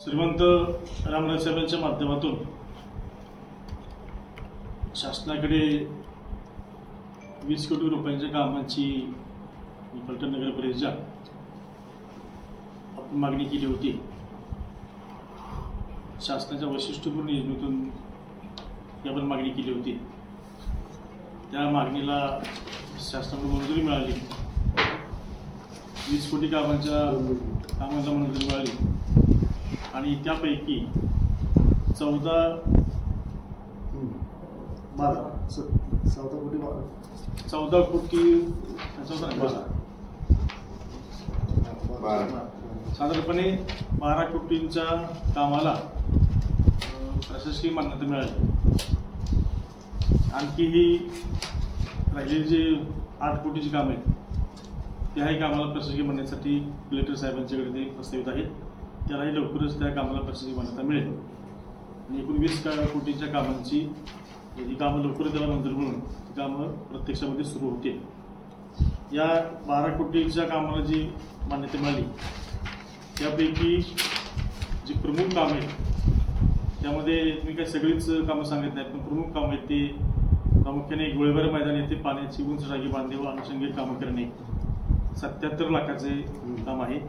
श्रीमंत रामराजसाहेबांच्या माध्यमातून शासनाकडे 20 कोटी रुपयांच्या कामाची फलटण नगर परिषदेच्या आपण मागणी केली होती। शासनाच्या वैशिष्ट्यपूर्ण योजनेतून आपण मागणी केली होती। त्या मागणीला शासनाकडून मंजुरी मिळाली। 20 कोटी कामांना मंजुरी मिळाली आणि त्यापैकी 14 कोटी साधारणपणे 12 कोटींच्या कामाला प्रशासकीय मान्यता मिळाली। आणखी ही राहिलेली जे 8 कोटीची काम आहेत त्याही कामाला प्रशासकीय मान्यतेसाठी कलेक्टर साहेबांच्याकडे ते प्रस्तावित आहेत। त्यालाही लवकरच त्या कामाला प्रशासकीय मान्यता मिळेल आणि एकूण 20 कोटीच्या कामांची ही कामं लवकरच त्याला मंजूर मिळून ती कामं प्रत्यक्षामध्ये सुरू होतील। या 12 कोटीच्या कामाला जी मान्यता मिळाली त्यापैकी जी प्रमुख कामं आहेत त्यामध्ये मी काही सगळीच कामं सांगत नाही, पण प्रमुख कामं आहेत ते प्रामुख्याने गोळीबार मैदान येथे पाण्याची उंच टाकी बांधणे व अनुषंगिक कामं करणे 77 लाखाचे काम आहे।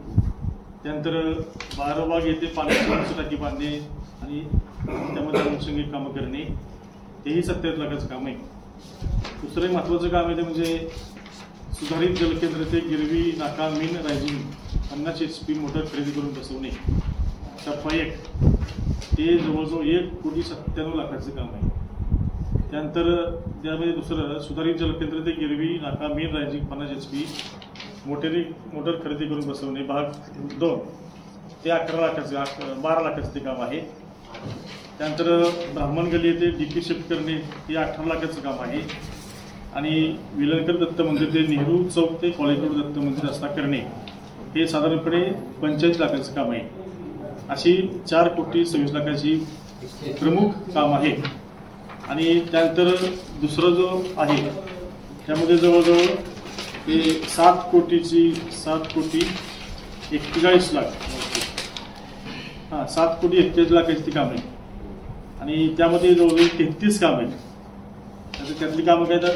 त्यानंतर बारबाग येथे पाण्याची उंच टाकी बांधणे आणि त्यामध्ये अनुषंगिक कामं करणे तेही 77 लाखाचं काम आहे। दुसरं महत्त्वाचं काम आहे ते म्हणजे सुधारित जलकेंद्र ते गिरवी नाका मीन रायझिंग 50 HP मोटर खरेदी करून बसवणे टप्पा 1 ते जवळजवळ 1,97 लाखाचं काम आहे। त्यानंतर त्यामध्ये दुसरं सुधारित जलकेंद्र ते गिरवी नाका मीन रायझिंग 50 HP मोटर खरेदी करून बसवणे भाग 2 ते 12 लाखाचं ते काम आहे। त्यानंतर ब्राह्मण गली येथे DP शिफ्ट करणे हे 18 लाखाचं काम आहे आणि विलनकर दत्त मंदिर ते नेहरू चौक ते कॉलेज रोड दत्त मंदिर रस्ता करणे हे साधारणपणे 45 लाखाचं काम आहे। अशी 4 कोटी 26 लाखाची प्रमुख काम आहे। आणि त्यानंतर दुसरं जो आहे त्यामध्ये जवळजवळ ते 7 कोटी 41 लाख 7 कोटी 41 लाखाची ती काम आहे आणि त्यामध्ये जवळजवळ 33 काम आहेत। त्यातली कामं काय तर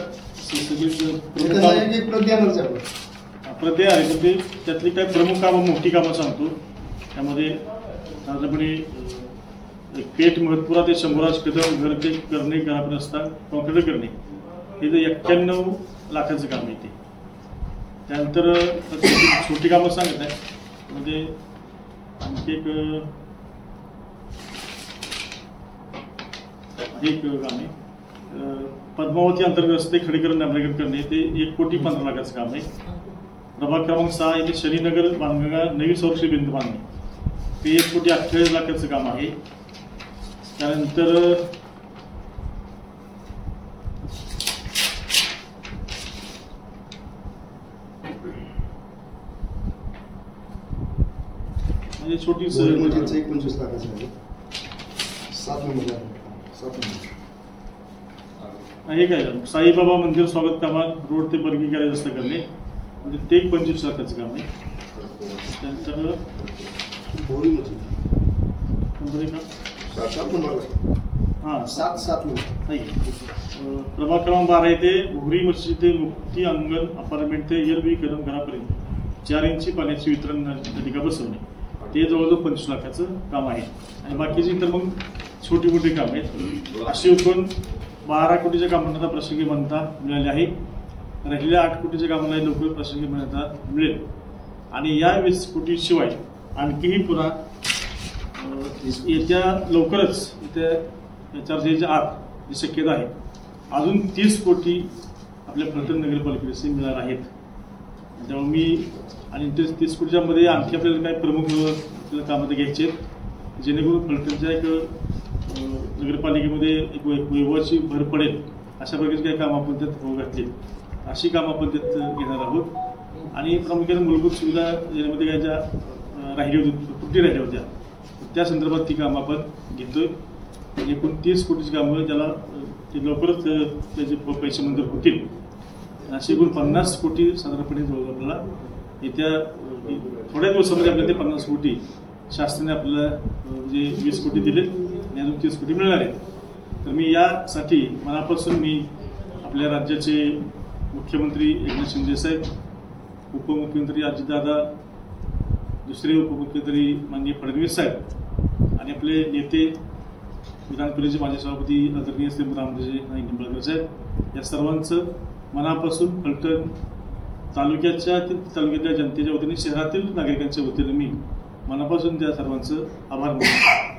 प्रत्यय आहे तर ते त्यातली काही प्रमुख कामं मोठी कामं सांगतो। त्यामध्ये साधारणपणे पेठ महत्पुरा ते शंभूराज कदम घर ते करणे घरापर्यंत रस्ता कॉन्क्रीट करणे हे जे 91 लाखाचं काम आहे ते। त्यानंतर छोटी कामं सांगत आहे म्हणजे आणखी एक काम आहे पद्मावती अंतर्गत रस्ते खडीकरण डांबरीकरण करणे ते 1,15 लाखाचं काम आहे। प्रभाग क्रमांक 6 येथे शनीनगर बांधगंगा नवी सौरक्षी भिंत बांधणे ते 1,48 लाखाचं काम आहे। त्यानंतर म्हणजे छोटी 25 लाखाचं आहे 7 नंबर हे काय साईबाबा मंदिर स्वागत कामात रोड ते बर्गीकरण रस्ता करणे म्हणजे ते 25 लाखाचं काम आहे। त्यानंतर प्रभाग क्रमांक 12 येथे भोरी मस्जिद ते मुक्ती अंगण अपार्टमेंट ते LB कदम घरापर्यंत 4 इंची पाण्याची वितरण नलिका बसवणे ते जवळजवळ 25 लाखाचं काम आहे। आणि बाकीची तर मग छोटी मोठी काम आहेत। अशी एकूण 12 कोटीच्या कामांना प्रशासकीय मान्यता मिळाली आहे। राहिलेल्या 8 कोटीच्या कामांना लवकर प्रशासकीय मान्यता मिळेल आणि या 20 कोटी शिवाय आणखीही पुन्हा येत्या लवकरच येत्या चर्चेच्या आत जी शक्यता आहे अजून 30 कोटी आपल्या फलटण नगरपालिकेचे मिळणार आहेत। त्यामुळे मी आणि 30 कोटीच्या मध्ये आणखी आपल्याला काही प्रमुख कामं घ्यायचे आहेत जेणेकरून फलटणच्या एक नगरपालिकेमध्ये एक वैभवाची भर पडेल अशा प्रकारची काही कामं आपण त्यात घातली अशी कामं आपण त्यात घेणार आहोत। आणि प्रामुख्याने मूलभूत सुविधा ज्यामध्ये काय ज्या राहिल्या होत्या त्रुटी राहिल्या होत्या त्या संदर्भात ती कामं आपण घेतोय। एकूण 30 कोटीची कामं त्याला ते लवकरच त्याचे पैसे मंजूर होतील। अशी एकूण 50 कोटी साधारणपणे जवळ आपल्याला येत्या थोड्या दिवसामध्ये आपल्याला ते 50 कोटी शासनाने आपल्याला जे 20 कोटी दिले आणि अजून 30 कोटी मिळणार आहेत. तर मी यासाठी मनापासून मी आपल्या राज्याचे मुख्यमंत्री एकनाथ शिंदे साहेब, उपमुख्यमंत्री अजितदादा, दुसरे उपमुख्यमंत्री माननीय फडणवीस साहेब आणि आपले नेते विधान परिषदेचे माजी सभापती आदरणीय श्री रामराजे निंबाळकर साहेब, या सर्वांचं मनापासून फलटण तालुक्याच्या जनतेच्या वतीने, शहरातील नागरिकांच्या वतीने मी मनापासून त्या सर्वांचं आभार मानतो.